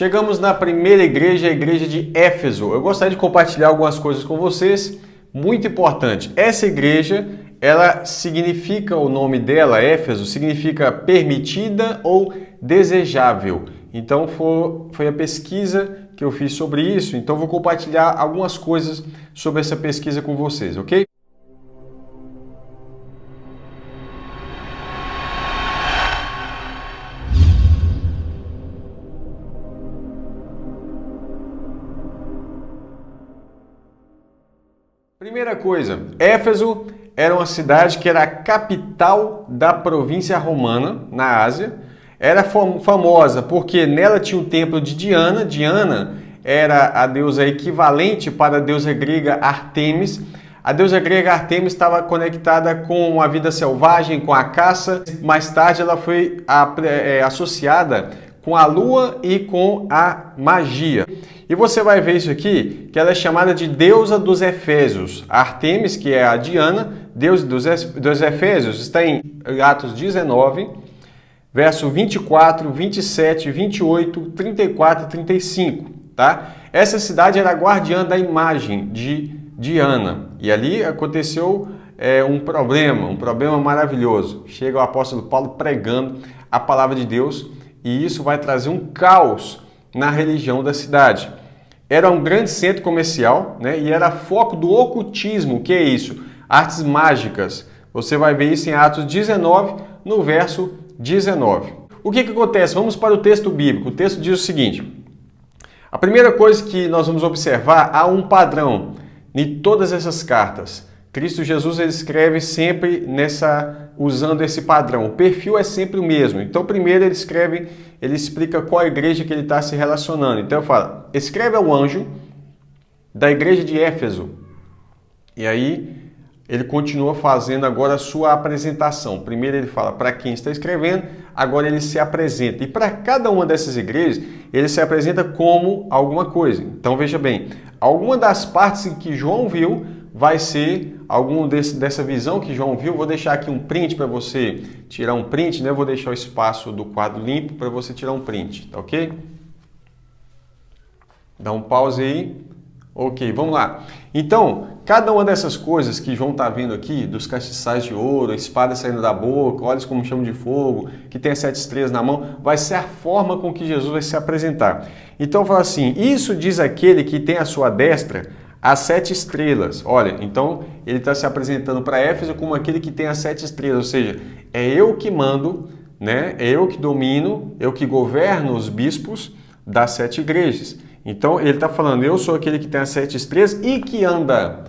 Chegamos na primeira igreja, a igreja de Éfeso. Eu gostaria de compartilhar algumas coisas com vocês, muito importante. Essa igreja, ela significa, o nome dela, Éfeso, significa permitida ou desejável. Então foi a pesquisa que eu fiz sobre isso, então vou compartilhar algumas coisas sobre essa pesquisa com vocês, ok? Primeira coisa, Éfeso era uma cidade que era a capital da província romana, na Ásia. Era famosa porque nela tinha o templo de Diana. Diana era a deusa equivalente para a deusa grega Ártemis. A deusa grega Ártemis estava conectada com a vida selvagem, com a caça. Mais tarde ela foi associada com a lua e com a magia. E você vai ver isso aqui, que ela é chamada de deusa dos Efésios. A Ártemis, que é a Diana, deusa dos Efésios, está em Atos 19, verso 24, 27, 28, 34 e 35. Tá? Essa cidade era a guardiã da imagem de Diana. E ali aconteceu um problema maravilhoso. Chega o apóstolo Paulo pregando a palavra de Deus e isso vai trazer um caos na religião da cidade. Era um grande centro comercial, né? E era foco do ocultismo. O que é isso? Artes mágicas. Você vai ver isso em Atos 19, no verso 19. O que acontece? Vamos para o texto bíblico. O texto diz o seguinte: a primeira coisa que nós vamos observar, há um padrão em todas essas cartas. Cristo Jesus ele escreve sempre usando esse padrão. O perfil é sempre o mesmo. Então, primeiro ele explica qual a igreja que ele está se relacionando. Então, eu falo, escreve ao anjo da igreja de Éfeso. E aí, ele continua fazendo agora a sua apresentação. Primeiro ele fala para quem está escrevendo, agora ele se apresenta. E para cada uma dessas igrejas, ele se apresenta como alguma coisa. Então, veja bem, alguma das partes que João viu vai ser dessa visão que João viu. Vou deixar aqui um print para você tirar um print, né? Vou deixar o espaço do quadro limpo para você tirar um print, tá ok? Dá um pause aí. Ok, vamos lá. Então, cada uma dessas coisas que João está vendo aqui, dos castiçais de ouro, a espada saindo da boca, olhos como chama de fogo, que tem as 7 estrelas na mão, vai ser a forma com que Jesus vai se apresentar. Então, fala assim, isso diz aquele que tem à sua destra as 7 estrelas. Olha, então ele está se apresentando para Éfeso como aquele que tem as 7 estrelas, ou seja, é eu que mando, né? É eu que domino, eu que governo os bispos das 7 igrejas. Então ele está falando, eu sou aquele que tem as 7 estrelas e que anda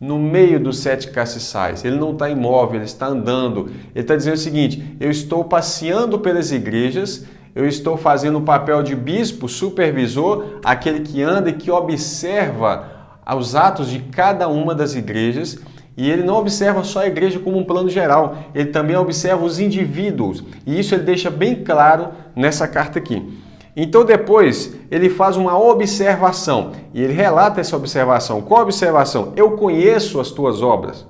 no meio dos 7 castiçais. Ele não está imóvel, ele está andando. Ele está dizendo o seguinte, eu estou passeando pelas igrejas, eu estou fazendo o papel de bispo, supervisor, aquele que anda e que observa os atos de cada uma das igrejas, e ele não observa só a igreja como um plano geral, ele também observa os indivíduos, e isso ele deixa bem claro nessa carta aqui. Então depois ele faz uma observação, e ele relata essa observação. Qual observação? Eu conheço as tuas obras.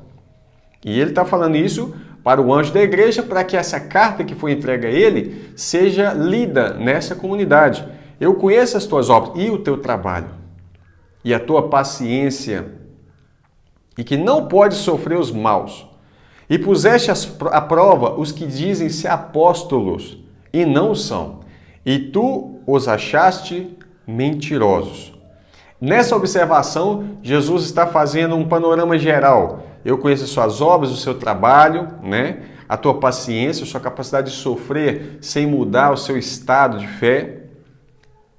E ele está falando isso para o anjo da igreja, para que essa carta que foi entregue a ele seja lida nessa comunidade. Eu conheço as tuas obras e o teu trabalho e a tua paciência, e que não pode sofrer os maus. E puseste à prova os que dizem ser apóstolos, e não são. E tu os achaste mentirosos. Nessa observação, Jesus está fazendo um panorama geral. Eu conheço as suas obras, o seu trabalho, né? A tua paciência, a sua capacidade de sofrer sem mudar o seu estado de fé.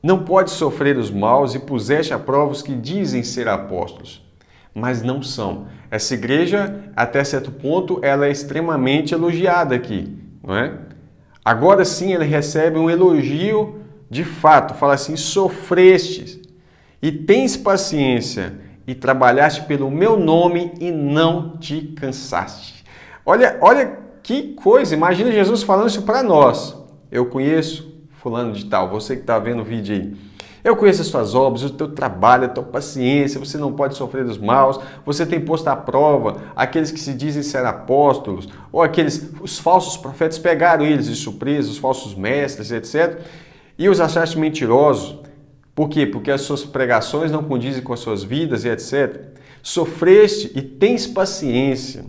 Não pode sofrer os maus, e puseste à prova os que dizem ser apóstolos, mas não são. Essa igreja, até certo ponto, ela é extremamente elogiada aqui, não é? Agora sim, ele recebe um elogio de fato. Fala assim, sofrestes e tens paciência e trabalhaste pelo meu nome e não te cansaste. Olha que coisa, imagina Jesus falando isso para nós. Eu conheço fulano de tal, você que está vendo o vídeo aí. Eu conheço as suas obras, o teu trabalho, a tua paciência, você não pode sofrer dos maus, você tem posto à prova aqueles que se dizem ser apóstolos, ou os falsos profetas pegaram eles de surpresa, os falsos mestres, etc. E os achaste mentirosos, Por quê? Porque as suas pregações não condizem com as suas vidas e etc. Sofreste e tens paciência,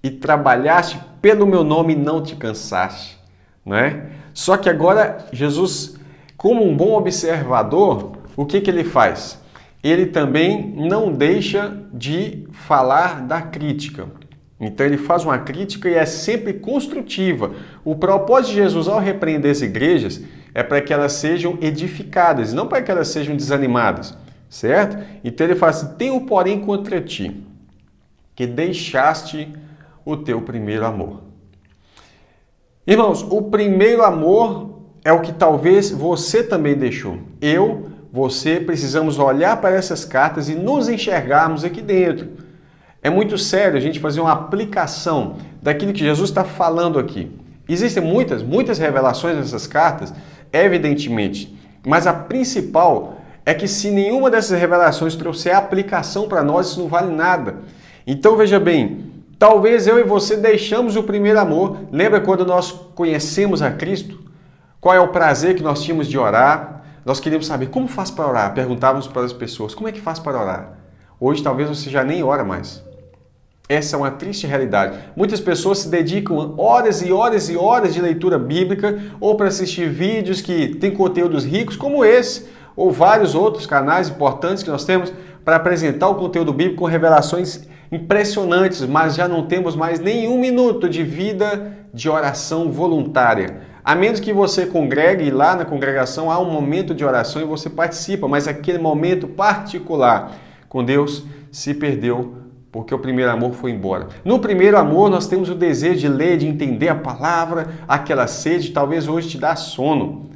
e trabalhaste pelo meu nome e não te cansaste. Não é? Só que agora Jesus, como um bom observador, o que ele faz? Ele também não deixa de falar da crítica. Então ele faz uma crítica e é sempre construtiva. O propósito de Jesus ao repreender as igrejas é para que elas sejam edificadas, não para que elas sejam desanimadas, certo? Então ele fala assim, tenho porém contra ti, que deixaste o teu primeiro amor. Irmãos, o primeiro amor é o que talvez você também deixou. Você, precisamos olhar para essas cartas e nos enxergarmos aqui dentro. É muito sério a gente fazer uma aplicação daquilo que Jesus está falando aqui. Existem muitas revelações nessas cartas, evidentemente, mas a principal é que se nenhuma dessas revelações trouxer aplicação para nós, isso não vale nada. Então veja bem, talvez eu e você deixamos o primeiro amor. Lembra quando nós conhecemos a Cristo? Qual é o prazer que nós tínhamos de orar? Nós queríamos saber como faz para orar. Perguntávamos para as pessoas, como é que faz para orar? Hoje talvez você já nem ora mais. Essa é uma triste realidade. Muitas pessoas se dedicam horas e horas e horas de leitura bíblica ou para assistir vídeos que têm conteúdos ricos como esse, ou vários outros canais importantes que nós temos para apresentar o conteúdo bíblico com revelações impressionantes, mas já não temos mais nenhum minuto de vida de oração voluntária. A menos que você congregue e lá na congregação há um momento de oração e você participa, mas aquele momento particular com Deus se perdeu porque o primeiro amor foi embora. No primeiro amor nós temos o desejo de ler, de entender a palavra, aquela sede, talvez hoje te dá sono.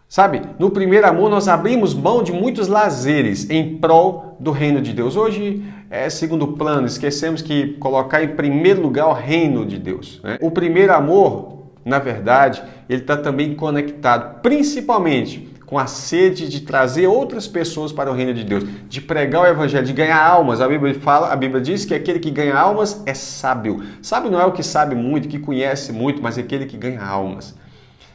Sabe, no primeiro amor nós abrimos mão de muitos lazeres em prol do reino de Deus. Hoje é segundo plano, esquecemos que colocar em primeiro lugar o reino de Deus, né? O primeiro amor, na verdade, ele está também conectado principalmente com a sede de trazer outras pessoas para o reino de Deus, de pregar o evangelho, de ganhar almas. A Bíblia diz que aquele que ganha almas é sábio. Sábio não é o que sabe muito, que conhece muito, mas é aquele que ganha almas.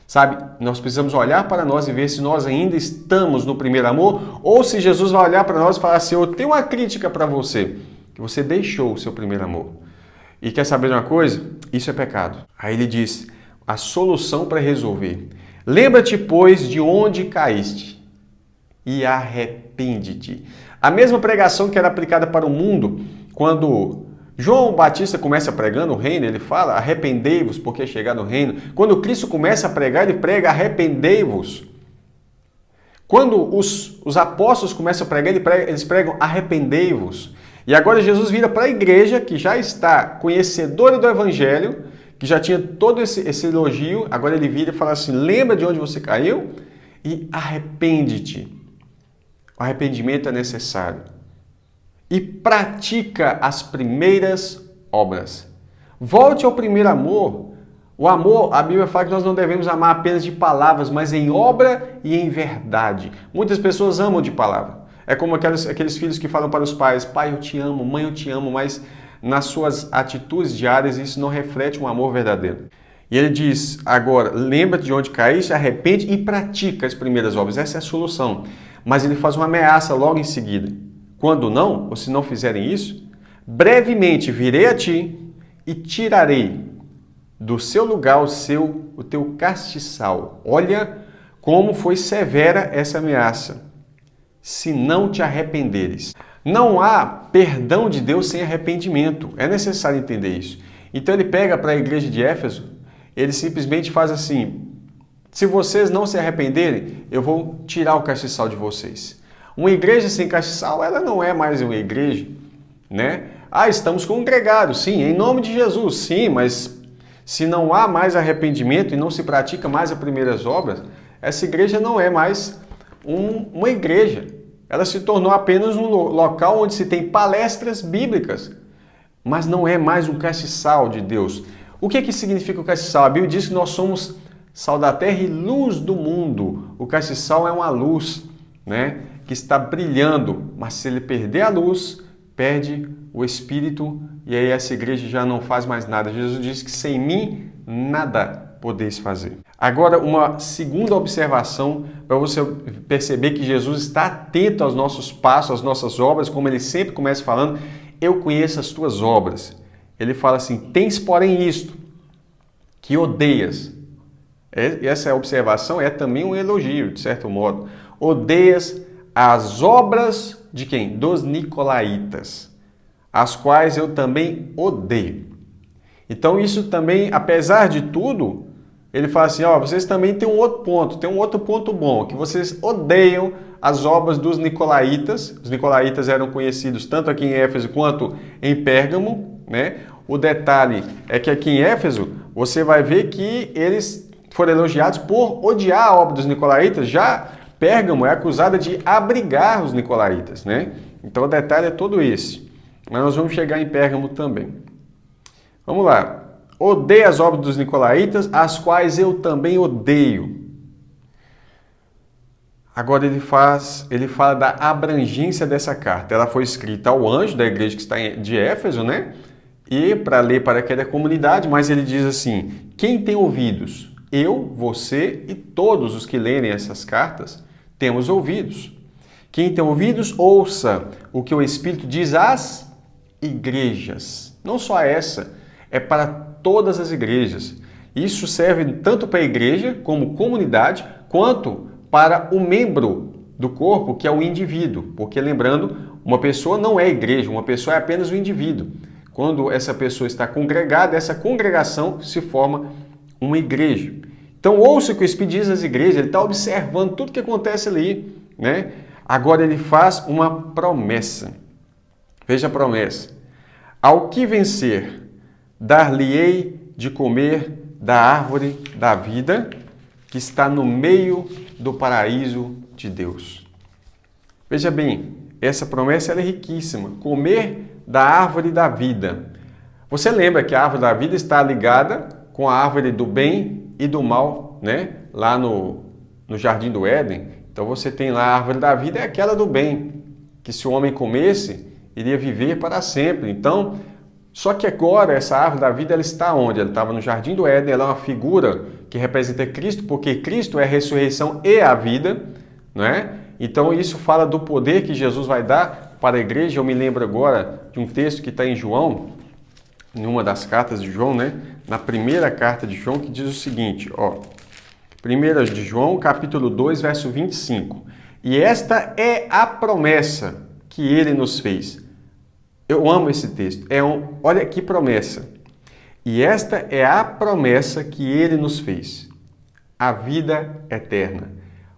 Sabe, nós precisamos olhar para nós e ver se nós ainda estamos no primeiro amor ou se Jesus vai olhar para nós e falar assim, eu tenho uma crítica para você, que você deixou o seu primeiro amor. E quer saber de uma coisa? Isso é pecado. Aí ele diz, a solução para resolver. Lembra-te, pois, de onde caíste e arrepende-te. A mesma pregação que era aplicada para o mundo, quando João Batista começa pregando o reino, ele fala, arrependei-vos porque é chegado o reino. Quando Cristo começa a pregar, ele prega, arrependei-vos. Quando os apóstolos começam a pregar, eles pregam, arrependei-vos. E agora Jesus vira para a igreja, que já está conhecedora do evangelho, que já tinha todo esse elogio, agora ele vira e fala assim, lembra de onde você caiu e arrepende-te. O arrependimento é necessário. E pratica as primeiras obras. Volte ao primeiro amor. O amor, a Bíblia fala que nós não devemos amar apenas de palavras, mas em obra e em verdade. Muitas pessoas amam de palavra. É como aqueles filhos que falam para os pais, pai, eu te amo, mãe, eu te amo, mas nas suas atitudes diárias isso não reflete um amor verdadeiro. E ele diz, agora, lembra-te de onde caíste, arrepende e pratica as primeiras obras. Essa é a solução. Mas ele faz uma ameaça logo em seguida. Quando não, ou se não fizerem isso, brevemente virei a ti e tirarei do seu lugar o teu castiçal. Olha como foi severa essa ameaça. Se não te arrependeres. Não há perdão de Deus sem arrependimento. É necessário entender isso. Então ele pega para a igreja de Éfeso, ele simplesmente faz assim, se vocês não se arrependerem, eu vou tirar o castiçal de vocês. Uma igreja sem castiçal, ela não é mais uma igreja, né? Ah, estamos congregados, sim, em nome de Jesus, sim, mas se não há mais arrependimento e não se pratica mais as primeiras obras, essa igreja não é mais uma igreja. Ela se tornou apenas um local onde se tem palestras bíblicas, mas não é mais um castiçal de Deus. O que significa o castiçal? A Bíblia diz que nós somos sal da terra e luz do mundo. O castiçal é uma luz, né, que está brilhando, mas se ele perder a luz, perde o Espírito e aí essa igreja já não faz mais nada. Jesus disse que sem mim nada podeis fazer. Agora, uma segunda observação para você perceber que Jesus está atento aos nossos passos, às nossas obras, como ele sempre começa falando, eu conheço as tuas obras. Ele fala assim, tens porém isto, que odeias. Essa observação é também um elogio, de certo modo. Odeias as obras de quem? Dos nicolaítas, as quais eu também odeio. Então isso também, apesar de tudo, ele fala assim, ó, vocês também têm um outro ponto bom, que vocês odeiam as obras dos nicolaítas. Os nicolaítas eram conhecidos tanto aqui em Éfeso quanto em Pérgamo, né? O detalhe é que aqui em Éfeso você vai ver que eles foram elogiados por odiar a obra dos nicolaítas. Já Pérgamo é acusada de abrigar os nicolaítas, né? Então o detalhe é todo esse. Mas nós vamos chegar em Pérgamo também. Vamos lá. Odeio as obras dos nicolaítas, as quais eu também odeio. Agora ele fala da abrangência dessa carta. Ela foi escrita ao anjo da igreja que está de Éfeso, né? E para ler para aquela comunidade, mas ele diz assim, quem tem ouvidos? Eu, você e todos os que lerem essas cartas temos ouvidos. Quem tem ouvidos, ouça o que o Espírito diz às igrejas. Não só essa, é para todas as igrejas. Isso serve tanto para a igreja como comunidade, quanto para o membro do corpo, que é o indivíduo. Porque, lembrando, uma pessoa não é igreja, uma pessoa é apenas um indivíduo. Quando essa pessoa está congregada, essa congregação se forma uma igreja. Então, ouça o que o Espírito diz às igrejas, ele está observando tudo que acontece ali, né? Agora ele faz uma promessa. Veja a promessa. Ao que vencer, dar-lhe-ei de comer da árvore da vida, que está no meio do paraíso de Deus. Veja bem, essa promessa ela é riquíssima. Comer da árvore da vida. Você lembra que a árvore da vida está ligada com a árvore do bem e do mal, né? Lá no Jardim do Éden. Então você tem lá a árvore da vida, é aquela do bem, que se o homem comesse, iria viver para sempre. Então, só que agora essa árvore da vida ela está onde? Ela estava no Jardim do Éden, ela é uma figura que representa Cristo, porque Cristo é a ressurreição e a vida, não é? Então isso fala do poder que Jesus vai dar para a igreja. Eu me lembro agora de um texto que está em João, em uma das cartas de João, né? Na primeira carta de João, que diz o seguinte, ó, 1 de João, capítulo 2, verso 25. E esta é a promessa que ele nos fez. Eu amo esse texto. Olha que promessa. E esta é a promessa que ele nos fez. A vida eterna.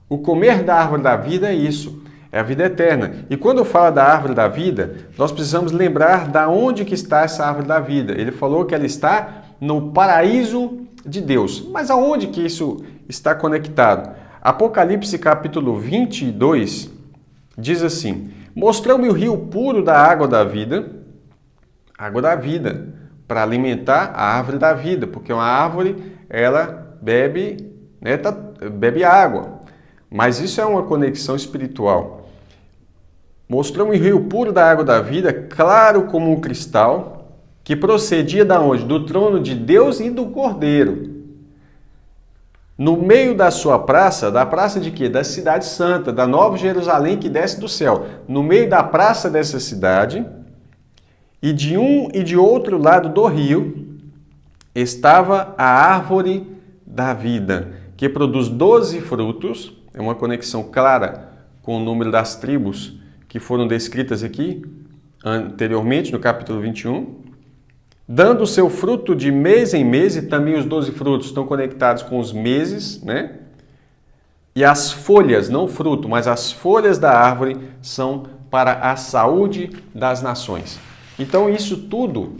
O comer da árvore da vida é isso. É a vida eterna. E quando fala da árvore da vida, nós precisamos lembrar da onde que está essa árvore da vida. Ele falou que ela está no paraíso de Deus. Mas aonde que isso está conectado? Apocalipse capítulo 22 diz assim, mostrou-me o rio puro da água da vida, para alimentar a árvore da vida, porque uma árvore, ela bebe, né, bebe água. Mas isso é uma conexão espiritual. Mostrou-me o rio puro da água da vida, claro como um cristal, que procedia da onde? Do trono de Deus e do Cordeiro. No meio da sua praça, da praça de quê? Da cidade santa, da Nova Jerusalém que desce do céu. No meio da praça dessa cidade, e de um e de outro lado do rio, estava a árvore da vida, que produz 12 frutos, é uma conexão clara com o número das tribos que foram descritas aqui anteriormente, no capítulo 21, dando o seu fruto de mês em mês, e também os 12 frutos estão conectados com os meses, né? E as folhas, não o fruto, mas as folhas da árvore são para a saúde das nações. Então isso tudo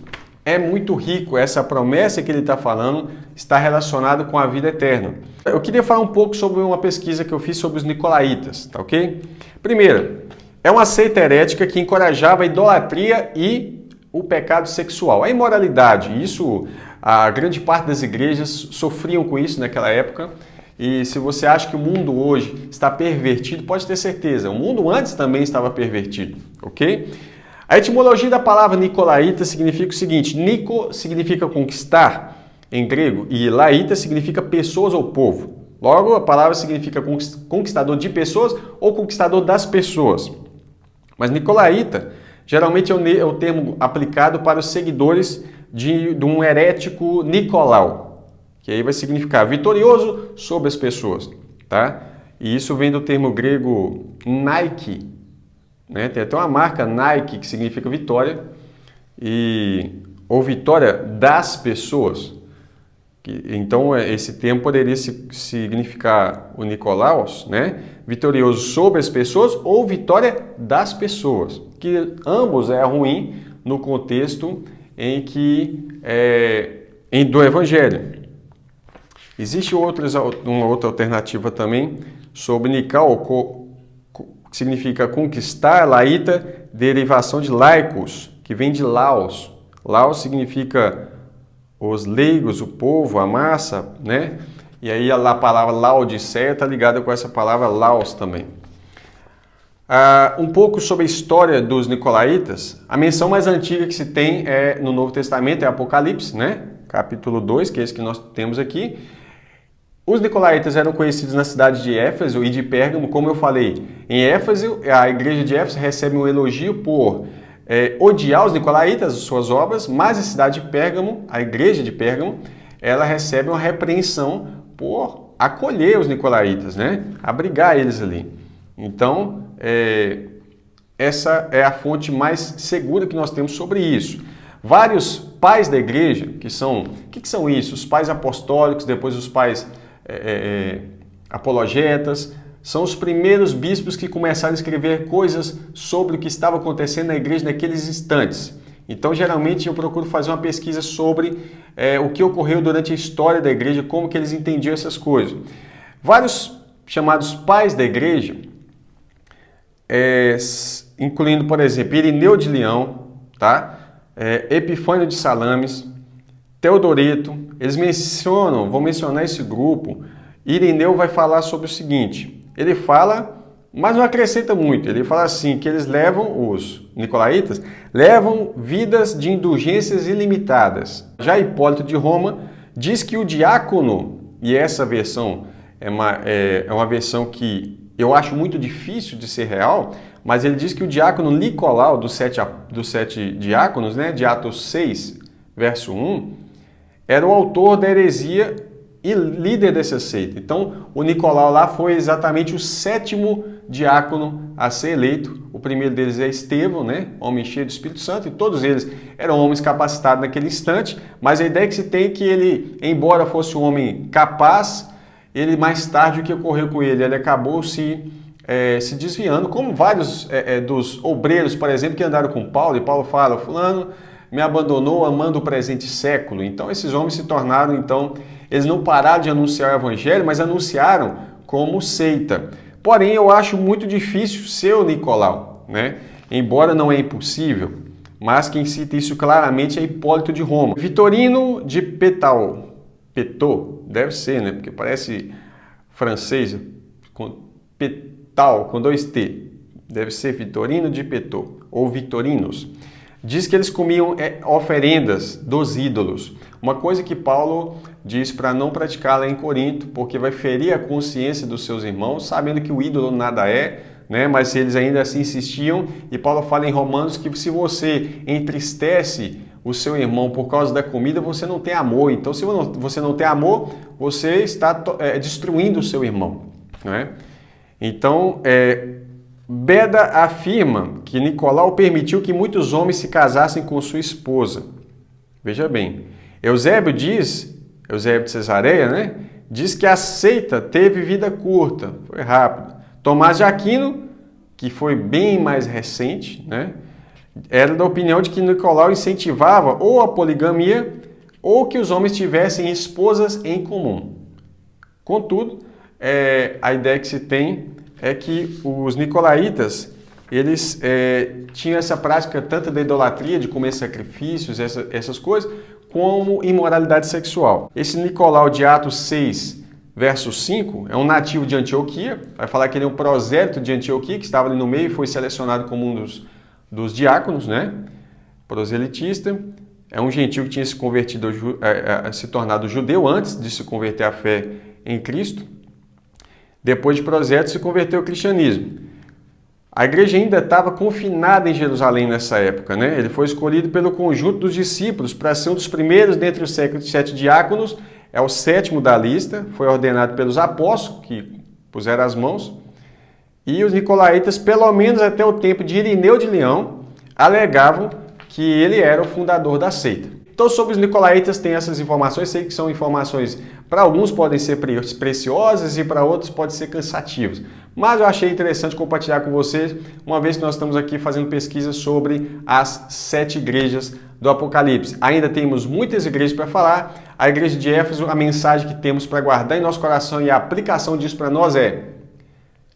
é muito rico, essa promessa que ele está falando está relacionada com a vida eterna. Eu queria falar um pouco sobre uma pesquisa que eu fiz sobre os nicolaítas, tá ok? Primeiro, é uma seita herética que encorajava a idolatria e o pecado sexual, a imoralidade. Isso, a grande parte das igrejas sofriam com isso naquela época. E se você acha que o mundo hoje está pervertido, pode ter certeza, o mundo antes também estava pervertido, ok? A etimologia da palavra nicolaíta significa o seguinte, Nico significa conquistar, em grego, e laíta significa pessoas ou povo. Logo, a palavra significa conquistador de pessoas ou conquistador das pessoas. Mas nicolaíta geralmente é o termo aplicado para os seguidores de um herético Nicolau, que aí vai significar vitorioso sobre as pessoas, tá? E isso vem do termo grego Nike, né? Tem até uma marca Nike que significa vitória, ou vitória das pessoas. Então, esse termo poderia significar o Nicolaus, né? Vitorioso sobre as pessoas ou vitória das pessoas, que ambos é ruim no contexto em que do Evangelho. Existe uma outra alternativa também sobre Nical, que significa conquistar, laíta, derivação de laicos, que vem de Laos. Laos significa os leigos, o povo, a massa, né? E aí a palavra Laodiceia está ligada com essa palavra Laos também. Um pouco sobre a história dos nicolaítas. A menção mais antiga que se tem no Novo Testamento é Apocalipse, né? Capítulo 2, que é esse que nós temos aqui. Os nicolaítas eram conhecidos na cidade de Éfeso e de Pérgamo, como eu falei. Em Éfeso, a igreja de Éfeso recebe um elogio por odiar os nicolaítas, as suas obras, mas a cidade de Pérgamo, a igreja de Pérgamo, ela recebe uma repreensão por acolher os nicolaítas, né? Abrigar eles ali. Então, essa é a fonte mais segura que nós temos sobre isso. Vários pais da igreja, o que são isso? Os pais apostólicos, depois os pais apologetas, são os primeiros bispos que começaram a escrever coisas sobre o que estava acontecendo na igreja naqueles instantes. Então, geralmente, eu procuro fazer uma pesquisa sobre o que ocorreu durante a história da igreja, como que eles entendiam essas coisas. Vários chamados pais da igreja, incluindo, por exemplo, Irineu de Leão, tá? Epifânio de Salames, Teodoreto, eles vão mencionar esse grupo. Irineu vai falar sobre o seguinte, ele fala, mas não acrescenta muito, ele fala assim, que os nicolaítas, levam vidas de indulgências ilimitadas. Já Hipólito de Roma diz que o diácono, e essa versão é uma versão que eu acho muito difícil de ser real, mas ele diz que o diácono Nicolau, dos sete diáconos, né, de Atos 6, verso 1, era o autor da heresia e líder dessa seita. Então, o Nicolau lá foi exatamente o 7º diácono a ser eleito. O primeiro deles é Estevão, né? Homem cheio do Espírito Santo, e todos eles eram homens capacitados naquele instante, mas a ideia que se tem é que ele, embora fosse um homem capaz, ele mais tarde, o que ocorreu com ele? Ele acabou se desviando, como vários dos obreiros, por exemplo, que andaram com Paulo, e Paulo fala, fulano me abandonou amando o presente século. Então, esses homens se tornaram, eles não pararam de anunciar o evangelho, mas anunciaram como seita. Porém, eu acho muito difícil ser o Nicolau, né? Embora não é impossível, mas quem cita isso claramente é Hipólito de Roma. Vitorino de Petot, deve ser, né? Porque parece francês, Petal, com 2 T. Deve ser Vitorino de Petot, ou Vitorinos. Diz que eles comiam oferendas dos ídolos. Uma coisa que Paulo diz para não praticar lá em Corinto, porque vai ferir a consciência dos seus irmãos, sabendo que o ídolo nada é, né? Mas eles ainda assim insistiam. E Paulo fala em Romanos que se você entristece o seu irmão por causa da comida, você não tem amor. Então, se você não tem amor, você está destruindo o seu irmão, né? Então, Beda afirma que Nicolau permitiu que muitos homens se casassem com sua esposa. Veja bem, Eusébio de Cesareia, né, diz que a seita teve vida curta, foi rápido. Tomás de Aquino, que foi bem mais recente, né, era da opinião de que Nicolau incentivava ou a poligamia ou que os homens tivessem esposas em comum. Contudo, a ideia que se tem é que os nicolaítas, eles tinham essa prática tanto da idolatria, de comer sacrifícios, essas coisas, como imoralidade sexual. Esse Nicolau de Atos 6, verso 5, é um nativo de Antioquia, vai falar que ele é um prosélito de Antioquia, que estava ali no meio e foi selecionado como um dos diáconos, né? Proselitista. é um gentio que tinha se convertido, se tornado judeu antes de se converter à fé em Cristo. Depois de prosélitos, se converteu ao cristianismo. A igreja ainda estava confinada em Jerusalém nessa época, né? Ele foi escolhido pelo conjunto dos discípulos para ser um dos primeiros dentre os 7 diáconos, é o 7º da lista, foi ordenado pelos apóstolos, que puseram as mãos, e os nicolaítas, pelo menos até o tempo de Irineu de Leão, alegavam que ele era o fundador da seita. Então, sobre os nicolaítas, tem essas informações. Sei que são informações, para alguns podem ser preciosas e para outros podem ser cansativas. Mas eu achei interessante compartilhar com vocês, uma vez que nós estamos aqui fazendo pesquisa sobre as 7 igrejas do Apocalipse. Ainda temos muitas igrejas para falar. A igreja de Éfeso, a mensagem que temos para guardar em nosso coração e a aplicação disso para nós é: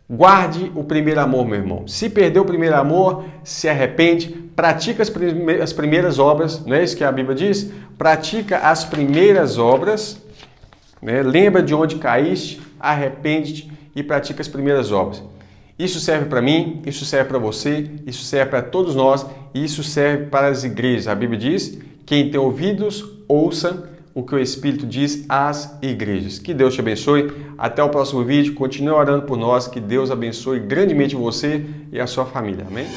guarde o primeiro amor, meu irmão. Se perdeu o primeiro amor, se arrepende, pratica as primeiras obras, não é isso que a Bíblia diz? Pratica as primeiras obras, né? Lembra de onde caíste, arrepende-te e pratica as primeiras obras. Isso serve para mim, isso serve para você, isso serve para todos nós e isso serve para as igrejas. A Bíblia diz: quem tem ouvidos, ouça o que o Espírito diz às igrejas. Que Deus te abençoe. Até o próximo vídeo. Continue orando por nós. Que Deus abençoe grandemente você e a sua família. Amém?